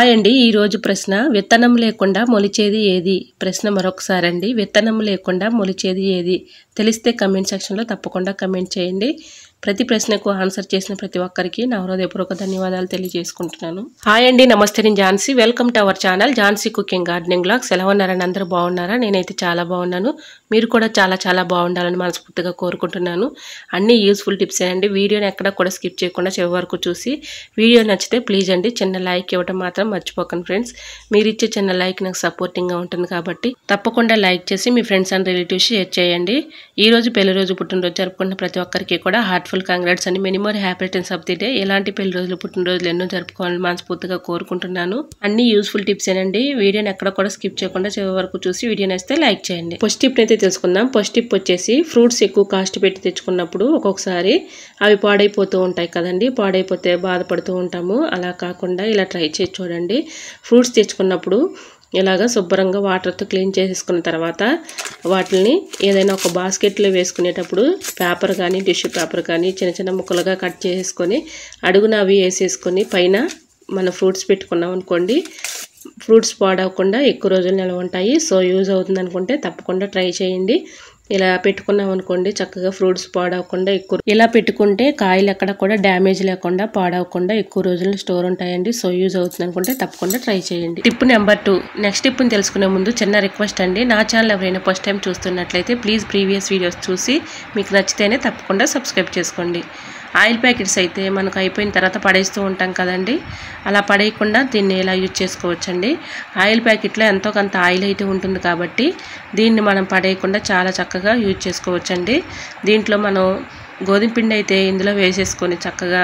Hi అండి, ఈరోజు ప్రశ్న విత్తనం లేకుండా మొలిచేది ఏది? ప్రశ్న మరొకసారి అండి, విత్తనం లేకుండా మొలిచేది ఏది? తెలిస్తే కమెంట్ సెక్షన్లో తప్పకుండా కమెంట్ చేయండి. ప్రతి ప్రశ్నకు ఆన్సర్ చేసిన ప్రతి ఒక్కరికి నా హృదయపూర్వక ధన్యవాదాలు తెలియజేసుకుంటున్నాను. హాయ్ అండి, నమస్తే. నేను Jhansi. Welcome to our channel Jhansi cooking gardening vlogs. ఎలా ఉన్నారని అందరూ బాగున్నారా? నేనైతే చాలా బాగున్నాను. మీరు కూడా చాలా చాలా బాగుండాలని మనస్ఫూర్తిగా కోరుకుంటున్నాను. అన్ని యూస్ఫుల్ టిప్స్ అండి. వీడియోని ఎక్కడ కూడా స్కిప్ చేయకుండా చివరి వరకు చూసి వీడియో నచ్చితే ప్లీజ్ అండి చిన్న లైక్ ఇవ్వడం మాత్రం మర్చిపోకండి ఫ్రెండ్స్. మీరు ఇచ్చే చిన్న లైక్ నాకు సపోర్టింగ్గా ఉంటుంది కాబట్టి తప్పకుండా లైక్ చేసి మీ ఫ్రెండ్స్ అండ్ రిలేటివ్స్ షేర్ చేయండి. ఈరోజు పెళ్లి రోజు పుట్టినరోజు జరుపుకున్న ప్రతి ఒక్కరికి కూడా హార్ట్ఫుల్ కంగ్రాట్స్ అండి. Many more happy returns of the day. ఎలాంటి పెళ్లి రోజులు పుట్టినరోజులు ఎన్నో జరుపుకోవాలని మనస్ఫూర్తిగా కోరుకుంటున్నాను. అన్ని యూస్ఫుల్ టిప్స్ ఏనండి. వీడియోని ఎక్కడ కూడా స్కిప్ చేయకుండా చివరి వరకు చూసి వీడియో నచ్చితే లైక్ చేయండి. ఫస్ట్ టిప్ అయితే తెలుసుకుందాం. ఫస్ట్ టిప్ వచ్చేసి ఫ్రూట్స్ ఎక్కువ కాస్ట్ పెట్టి తెచ్చుకున్నప్పుడు ఒక్కొక్కసారి అవి పాడైపోతూ ఉంటాయి కదండి. పాడైపోతే బాధపడుతూ ఉంటాము. అలా కాకుండా ఇలా ట్రై చేసి చూడండి. ఫ్రూట్స్ తెచ్చుకున్నప్పుడు ఇలాగా శుభ్రంగా వాటర్తో క్లీన్ చేసేసుకున్న తర్వాత వాటిని ఏదైనా ఒక బాస్కెట్లో వేసుకునేటప్పుడు పేపర్ కానీ టిష్యూ పేపర్ కానీ చిన్న చిన్న ముక్కలుగా కట్ చేసుకొని అడుగున అవి వేసేసుకొని పైన మన ఫ్రూట్స్ పెట్టుకున్నాం అనుకోండి, ఫ్రూట్స్ పాడవకుండా ఎక్కువ రోజులు నిల్వ ఉంటాయి. సో యూజ్ అవుతుంది అనుకుంటే తప్పకుండా ట్రై చేయండి. ఇలా పెట్టుకున్నాం అనుకోండి, చక్కగా ఫ్రూట్స్ పాడవకుండా ఇలా పెట్టుకుంటే కాయలు ఎక్కడ కూడా డ్యామేజ్ లేకుండా పాడవకుండా ఎక్కువ రోజులు స్టోర్ ఉంటాయండి. సో యూజ్ అవుతుంది అనుకుంటే తప్పకుండా ట్రై చేయండి. Tip number 2. నెక్స్ట్ టిప్ని తెలుసుకునే ముందు చిన్న రిక్వెస్ట్ అండి. నా ఛానల్ ఎవరైనా ఫస్ట్ టైం చూస్తున్నట్లయితే ప్లీజ్ ప్రీవియస్ వీడియోస్ చూసి మీకు నచ్చితేనే తప్పకుండా సబ్స్క్రైబ్ చేసుకోండి. ఆయిల్ ప్యాకెట్స్ అయితే మనకు అయిపోయిన తర్వాత పడేస్తూ ఉంటాం కదండి. అలా పడేయకుండా దీన్ని ఇలా యూజ్ చేసుకోవచ్చండి. ఆయిల్ ప్యాకెట్లో ఎంతో కొంత ఆయిల్ అయితే ఉంటుంది కాబట్టి దీన్ని మనం పడేయకుండా చాలా చక్కగా యూజ్ చేసుకోవచ్చండి. దీంట్లో మనం గోధుమ పిండి అయితే ఇందులో వేసేసుకొని చక్కగా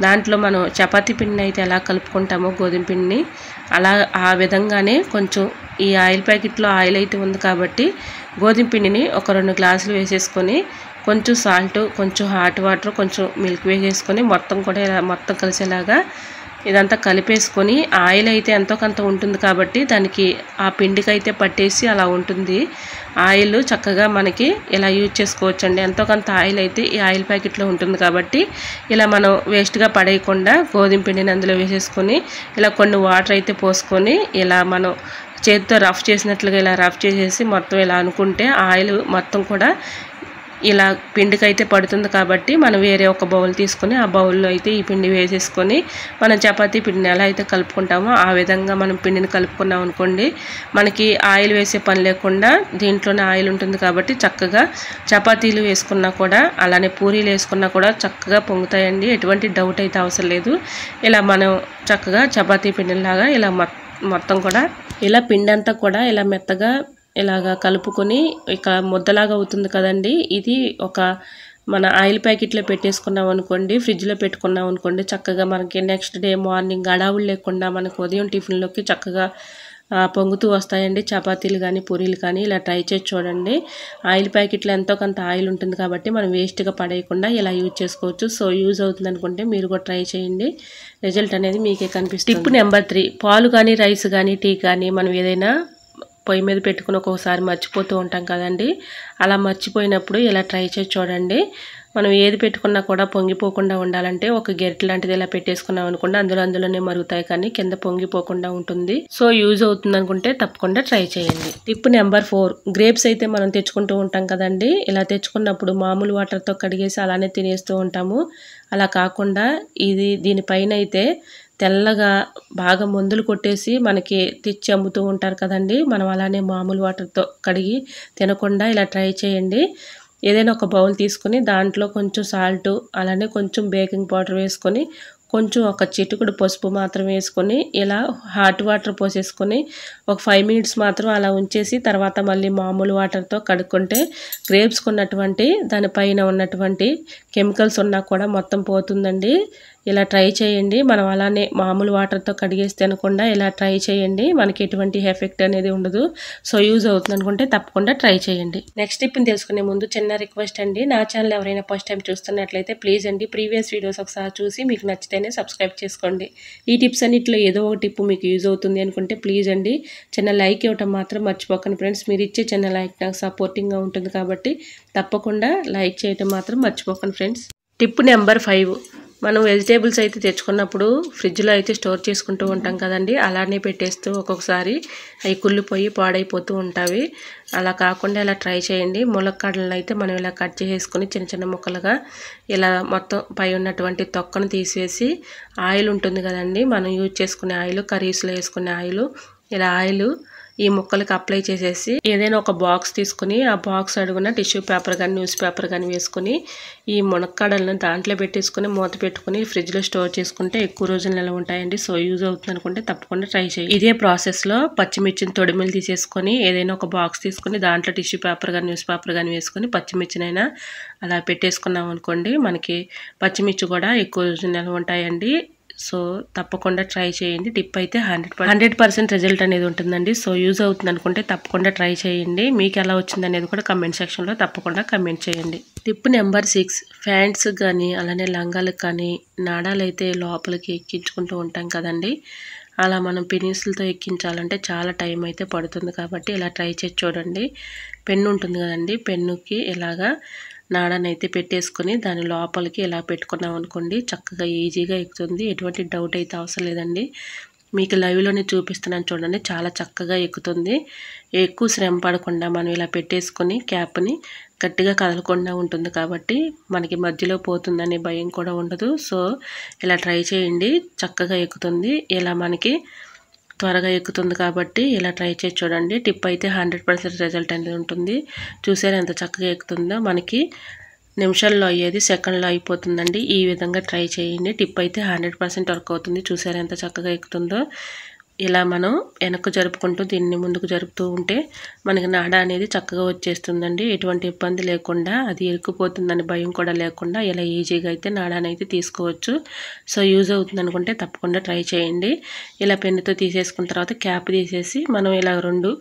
దాంట్లో మనం చపాతీ పిండిని అయితే ఎలా కలుపుకుంటామో గోధుమ పిండిని అలా ఆ విధంగానే కొంచెం ఈ ఆయిల్ ప్యాకెట్లో ఆయిల్ అయితే ఉంది కాబట్టి గోధుమ పిండిని ఒక 2 గ్లాసులు వేసేసుకొని కొంచెం సాల్ట్, కొంచెం హాట్ వాటర్, కొంచెం మిల్క్ వేసేసుకొని మొత్తం కూడా ఇలా మొత్తం కలిసేలాగా ఇదంతా కలిపేసుకొని ఆయిల్ అయితే ఎంతో కొంత ఉంటుంది కాబట్టి దానికి ఆ పిండికి అయితే పట్టేసి అలా ఉంటుంది ఆయిల్. చక్కగా మనకి ఇలా యూజ్ చేసుకోవచ్చండి. ఎంతో కొంత ఆయిల్ అయితే ఈ ఆయిల్ ప్యాకెట్లో ఉంటుంది కాబట్టి ఇలా మనం వేస్ట్గా పడేయకుండా గోధుమ పిండిని అందులో వేసేసుకొని ఇలా కొన్ని వాటర్ అయితే పోసుకొని ఇలా మనం చేతితో రఫ్ చేసినట్లుగా ఇలా రఫ్ చేసేసి మొత్తం ఇలా అనుకుంటే ఆయిల్ మొత్తం కూడా ఇలా పిండికి అయితే పడుతుంది కాబట్టి మనం వేరే ఒక బౌల్ తీసుకొని ఆ బౌల్లో అయితే ఈ పిండి వేసేసుకొని మనం చపాతీ పిండిని ఎలా అయితే కలుపుకుంటామో ఆ విధంగా మనం పిండిని కలుపుకున్నాం అనుకోండి, మనకి ఆయిల్ వేసే పని లేకుండా దీంట్లోనే ఆయిల్ ఉంటుంది కాబట్టి చక్కగా చపాతీలు వేసుకున్నా కూడా అలానే పూరీలు వేసుకున్నా కూడా చక్కగా పొంగుతాయండి. ఎటువంటి డౌట్ అయితే అవసరం లేదు. ఇలా మనం చక్కగా చపాతీ పిండిలాగా ఇలా మొత్తం కూడా ఇలా పిండి అంతా కూడా ఇలా మెత్తగా ఇలాగా కలుపుకొని ఇక ముద్దలాగా అవుతుంది కదండి. ఇది ఒక మన ఆయిల్ ప్యాకెట్లో పెట్టేసుకున్నాం అనుకోండి, ఫ్రిడ్జ్లో పెట్టుకున్నాం అనుకోండి, చక్కగా మనకి నెక్స్ట్ డే మార్నింగ్ గడావులు లేకుండా మనకు ఉదయం టిఫిన్లోకి చక్కగా పొంగుతూ వస్తాయండి చపాతీలు కానీ పూరీలు కానీ. ఇలా ట్రై చేసి చూడండి. ఆయిల్ ప్యాకెట్లో ఎంతో కొంత ఆయిల్ ఉంటుంది కాబట్టి మనం వేస్ట్గా పడేయకుండా ఇలా యూజ్ చేసుకోవచ్చు. సో యూజ్ అవుతుంది అనుకుంటే మీరు కూడా ట్రై చేయండి. రిజల్ట్ అనేది మీకే కనిపిస్తుంది. Tip number 3. పాలు కానీ రైస్ కానీ టీ కానీ మనం ఏదైనా పొయ్యి మీద పెట్టుకుని ఒక్కొక్కసారి మర్చిపోతూ ఉంటాం కదండి. అలా మర్చిపోయినప్పుడు ఇలా ట్రై చేసి చూడండి. మనం ఏది పెట్టుకున్నా కూడా పొంగిపోకుండా ఉండాలంటే ఒక గెరిట లాంటిది ఇలా పెట్టేసుకున్నాం అనుకోండి, అందులోనే మరుగుతాయి కానీ కింద పొంగిపోకుండా ఉంటుంది. సో యూజ్ అవుతుంది అనుకుంటే తప్పకుండా ట్రై చేయండి. Tip number 4. గ్రేప్స్ అయితే మనం తెచ్చుకుంటూ ఉంటాం కదండి. ఇలా తెచ్చుకున్నప్పుడు మామూలు వాటర్తో కడిగేసి అలానే తినేస్తూ ఉంటాము. అలా కాకుండా దీనిపైన అయితే తెల్లగా బాగా మందులు కొట్టేసి మనకి తెచ్చి అమ్ముతూ ఉంటారు కదండి. మనం అలానే మామూలు వాటర్తో కడిగి తినకుండా ఇలా ట్రై చేయండి. ఏదైనా ఒక బౌల్ తీసుకొని దాంట్లో కొంచెం సాల్ట్ అలానే కొంచెం బేకింగ్ పౌడర్ వేసుకొని కొంచెం ఒక చిటికెడు పసుపు మాత్రం వేసుకొని ఇలా హాట్ వాటర్ పోసేసుకొని ఒక 5 మినిట్స్ మాత్రం అలా ఉంచేసి తర్వాత మళ్ళీ మామూలు వాటర్తో కడుక్కుంటే గ్రేప్స్కి ఉన్నటువంటి దానిపైన ఉన్నటువంటి కెమికల్స్ ఉన్నా కూడా మొత్తం పోతుందండి. ఇలా ట్రై చేయండి. మనం అలానే మామూలు వాటర్తో కడిగేస్తే అనకుండా ఇలా ట్రై చేయండి. మనకి ఎటువంటి ఎఫెక్ట్ అనేది ఉండదు. సో యూజ్ అవుతుంది అనుకుంటే తప్పకుండా ట్రై చేయండి. నెక్స్ట్ టిప్ని తెలుసుకునే ముందు చిన్న రిక్వెస్ట్ అండి. నా ఛానల్ ఎవరైనా ఫస్ట్ టైం చూస్తున్నట్లయితే ప్లీజ్ అండి ప్రీవియస్ వీడియోస్ ఒకసారి చూసి మీకు నచ్చితేనే సబ్స్క్రైబ్ చేసుకోండి. ఈ టిప్స్ అన్నింటిలో ఏదో ఒక టిప్ మీకు యూజ్ అవుతుంది అనుకుంటే ప్లీజ్ అండి చిన్న లైక్ ఇవ్వటం మాత్రం మర్చిపోకండి ఫ్రెండ్స్. మీరు ఇచ్చే చిన్న లైక్ నాకు సపోర్టింగ్గా ఉంటుంది కాబట్టి తప్పకుండా లైక్ చేయటం మాత్రం మర్చిపోకండి ఫ్రెండ్స్. Tip number 5. మనం వెజిటేబుల్స్ అయితే తెచ్చుకున్నప్పుడు ఫ్రిడ్జ్లో అయితే స్టోర్ చేసుకుంటూ ఉంటాం కదండి, అలానే పెట్టేస్తూ ఒక్కొక్కసారి అవి కుళ్ళిపోయి పాడైపోతూ ఉంటాయి. అలా కాకుండా ఇలా ట్రై చేయండి. ములక్కాడలను అయితే మనం ఇలా కట్ చేసుకొని చిన్న చిన్న ముక్కలుగా ఇలా మొత్తం పై ఉన్నటువంటి తొక్కను తీసేసి ఆయిల్ ఉంటుంది కదండి, మనం యూజ్ చేసుకునే ఆయిల్, కర్రీస్లో వేసుకునే ఆయిల్, ఇలా ఆయిల్ ఈ ముక్కలకి అప్లై చేసేసి ఏదైనా ఒక బాక్స్ తీసుకుని ఆ బాక్స్ అడుగున టిష్యూ పేపర్ కానీ న్యూస్ పేపర్ కానీ వేసుకుని ఈ మునక్కాడలను దాంట్లో పెట్టేసుకుని మూత పెట్టుకుని ఫ్రిడ్జ్లో స్టోర్ చేసుకుంటే ఎక్కువ రోజులు నిల్వ ఉంటాయండి. సో యూజ్ అవుతుంది అనుకుంటే తప్పకుండా ట్రై చేయండి. ఇదే ప్రాసెస్లో పచ్చిమిర్చిని తొడిమిలు తీసేసుకొని ఏదైనా ఒక బాక్స్ తీసుకుని దాంట్లో టిష్యూ పేపర్ కానీ న్యూస్ పేపర్ కానీ వేసుకొని పచ్చిమిర్చినైనా అలా పెట్టేసుకున్నాం అనుకోండి, మనకి పచ్చిమిర్చి కూడా ఎక్కువ రోజులు నిల్వ ఉంటాయండి. సో తప్పకుండా ట్రై చేయండి. టిప్ అయితే 100% రిజల్ట్ అనేది ఉంటుందండి. సో యూజ్ అవుతుంది అనుకుంటే తప్పకుండా ట్రై చేయండి. మీకు ఎలా వచ్చింది అనేది కూడా కమెంట్ సెక్షన్లో తప్పకుండా కమెంట్ చేయండి. టిప్ నెంబర్ 6, ప్యాంట్స్ కానీ అలానే లంగాలకు కానీ నాడాలు అయితే లోపలికి ఎక్కించుకుంటూ ఉంటాం కదండి, అలా మనం పినిస్లతో ఎక్కించాలంటే చాలా టైం అయితే పడుతుంది. కాబట్టి ఇలా ట్రై చేసి చూడండి. పెన్ను ఉంటుంది కదండి, పెన్నుకి ఇలాగా నాడనైతే పెట్టేసుకొని దాని లోపలికి ఇలా పెట్టుకున్నాం అనుకోండి, చక్కగా ఈజీగా ఎక్కుతుంది. ఎటువంటి డౌట్ అయితే అవసరం లేదండి. మీకు లైవ్లోనే చూపిస్తున్నాను చూడండి, చాలా చక్కగా ఎక్కుతుంది. ఎక్కువ శ్రమ పడకుండా మనం ఇలా పెట్టేసుకొని క్యాప్ని గట్టిగా కదలకుండా ఉంటుంది కాబట్టి మనకి మధ్యలో పోతుందనే భయం కూడా ఉండదు. సో ఇలా ట్రై చేయండి, చక్కగా ఎక్కుతుంది. ఇలా మనకి త్వరగా ఎక్కుతుంది కాబట్టి ఇలా ట్రై చేసి చూడండి. టిప్ అయితే 100% రిజల్ట్ అనేది ఉంటుంది. చూసారా ఎంత చక్కగా ఎక్కుతుందో, మనకి నిమిషాల్లో అయ్యేది సెకండ్లో అయిపోతుందండి. ఈ విధంగా ట్రై చేయండి. టిప్ అయితే 100% వర్క్ అవుతుంది. చూసారా ఎంత చక్కగా ఎక్కుతుందో. ఇలా మనం వెనక్కు జరుపుకుంటూ దీన్ని ముందుకు జరుపుతూ ఉంటే మనకి నాడ అనేది చక్కగా వచ్చేస్తుందండి. ఎటువంటి ఇబ్బంది లేకుండా, అది ఇరుక్కుపోతుందని భయం కూడా లేకుండా ఇలా ఈజీగా అయితే నాడానైతే తీసుకోవచ్చు. సో యూజ్ అవుతుంది అనుకుంటే తప్పకుండా ట్రై చేయండి. ఇలా పెన్నుతో తీసేసుకున్న తర్వాత క్యాప్ తీసేసి మనం ఇలా 2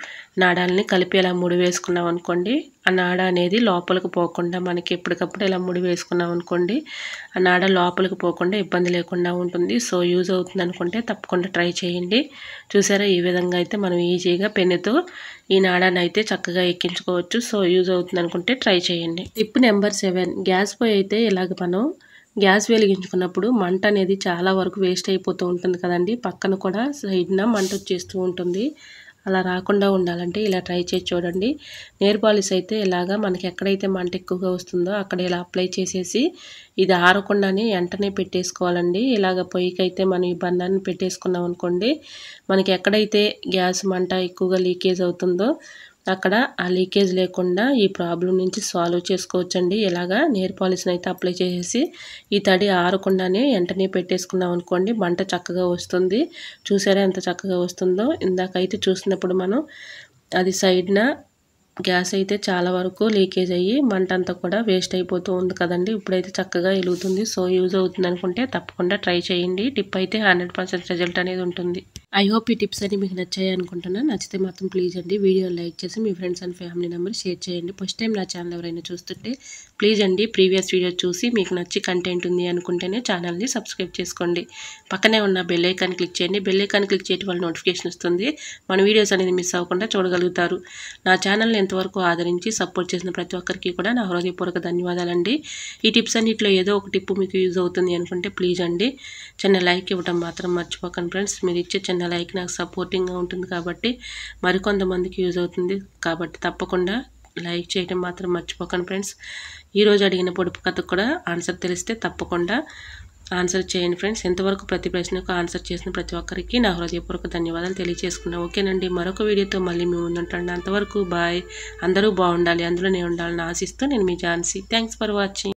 నాడాలని కలిపి ఇలా ముడి వేసుకున్నాం అనుకోండి, ఆ నాడ అనేది లోపలికి పోకుండా మనకి ఎప్పటికప్పుడు ఇలా ముడి వేసుకున్నాం అనుకోండి, ఆ నాడ లోపలికి పోకుండా ఇబ్బంది లేకుండా ఉంటుంది. సో యూజ్ అవుతుంది అనుకుంటే తప్పకుండా ట్రై చేయండి. చూసారా ఈ విధంగా అయితే మనం ఈజీగా పెన్నుతో ఈ నాడాన్ని అయితే చక్కగా ఎక్కించుకోవచ్చు. సో యూజ్ అవుతుంది అనుకుంటే ట్రై చేయండి. టిప్ నెంబర్ 7, గ్యాస్ పొయ్యి అయితే ఇలాగ మనం గ్యాస్ వెలిగించుకున్నప్పుడు మంట అనేది చాలా వరకు వేస్ట్ అయిపోతూ ఉంటుంది కదండి, పక్కన కూడా సైడ్న మంట వచ్చేస్తూ ఉంటుంది. అలా రాకుండా ఉండాలంటే ఇలా ట్రై చేసి చూడండి. నెయిల్ పాలిష్ అయితే ఇలాగా మనకి ఎక్కడైతే మంట ఎక్కువగా వస్తుందో అక్కడ ఇలా అప్లై చేసేసి ఇది ఆరకుండానే వెంటనే పెట్టేసుకోవాలండి. ఇలాగ పొయ్యికి అయితే మనం ఈ బండాన్ని పెట్టేసుకున్నాం అనుకోండి, మనకి ఎక్కడైతే గ్యాస్ మంట ఎక్కువగా లీకేజ్ అవుతుందో అక్కడ ఆ లీకేజ్ లేకుండా ఈ ప్రాబ్లం నుంచి సాల్వ్ చేసుకోవచ్చండి. ఇలాగా నెయిల్ పాలిష్ని అయితే అప్లై చేసేసి ఈ తడి ఆరకుండానే వెంటనే పెట్టేసుకున్నాం అనుకోండి, మంట చక్కగా వస్తుంది. చూసారా ఎంత చక్కగా వస్తుందో. ఇందాకైతే చూసినప్పుడు మనం అది సైడ్న గ్యాస్ అయితే చాలా వరకు లీకేజ్ అయ్యి మంట అంతా కూడా వేస్ట్ అయిపోతూ ఉంది కదండి, ఇప్పుడైతే చక్కగా వెలుగుతుంది. సో యూజ్ అవుతుంది అనుకుంటే తప్పకుండా ట్రై చేయండి. టిప్ అయితే 100% రిజల్ట్ అనేది ఉంటుంది. ఐ హోప్ ఈ టిప్స్ అన్ని మీకు నచ్చాయి అనుకుంటున్నాను. నచ్చితే మాత్రం ప్లీజ్ అండి వీడియో లైక్ చేసి మీ friends and family member share చేయండి. ఫస్ట్ టైం నా ఛానల్ ఎవరైనా చూస్తుంటే ప్లీజ్ అండి ప్రీవియస్ వీడియో చూసి మీకు నచ్చి కంటెంట్ ఉంది అనుకుంటేనే ఛానల్ని సబ్స్క్రైబ్ చేసుకోండి. పక్కనే ఉన్న బెల్ ఐకాన్ క్లిక్ చేయండి. బెల్ ఐకాన్ క్లిక్ చేయడం వల్ల నోటిఫికేషన్ వస్తుంది. మన వీడియోస్ అనేది మిస్ అవ్వకుండా చూడగలుగుతారు. నా ఛానల్ని ఎంతవరకు ఆదరించి సపోర్ట్ చేసిన ప్రతి ఒక్కరికి కూడా నా హృదయపూర్వక ధన్యవాదాలండి. ఈ టిప్స్ అన్నింటిలో ఏదో ఒక టిప్ మీకు యూజ్ అవుతుంది అనుకుంటే ప్లీజ్ అండి చిన్న లైక్ ఇవ్వడం మాత్రం మర్చిపోకండి ఫ్రెండ్స్. మీరు ఇచ్చే చిన్న లైక్ నాకు సపోర్టింగ్గా ఉంటుంది కాబట్టి మరికొంతమందికి యూజ్ అవుతుంది కాబట్టి తప్పకుండా లైక్ చేయడం మాత్రం మర్చిపోకండి ఫ్రెండ్స్. ఈరోజు అడిగిన పొడుపు కథకు కూడా ఆన్సర్ తెలిస్తే తప్పకుండా ఆన్సర్ చేయండి ఫ్రెండ్స్. ఎంతవరకు ప్రతి ప్రశ్నకు ఆన్సర్ చేసిన ప్రతి ఒక్కరికి నా హృదయపూర్వక ధన్యవాదాలు తెలియజేసుకున్నాను. ఓకేనండి, మరొక వీడియోతో మళ్ళీ మీ ముందుంటాను. అంతవరకు బాయ్. అందరూ బాగుండాలి, అందులో నేను ఉండాలని ఆశిస్తూ నేను మీ ఝాన్సీ. Thanks for watching.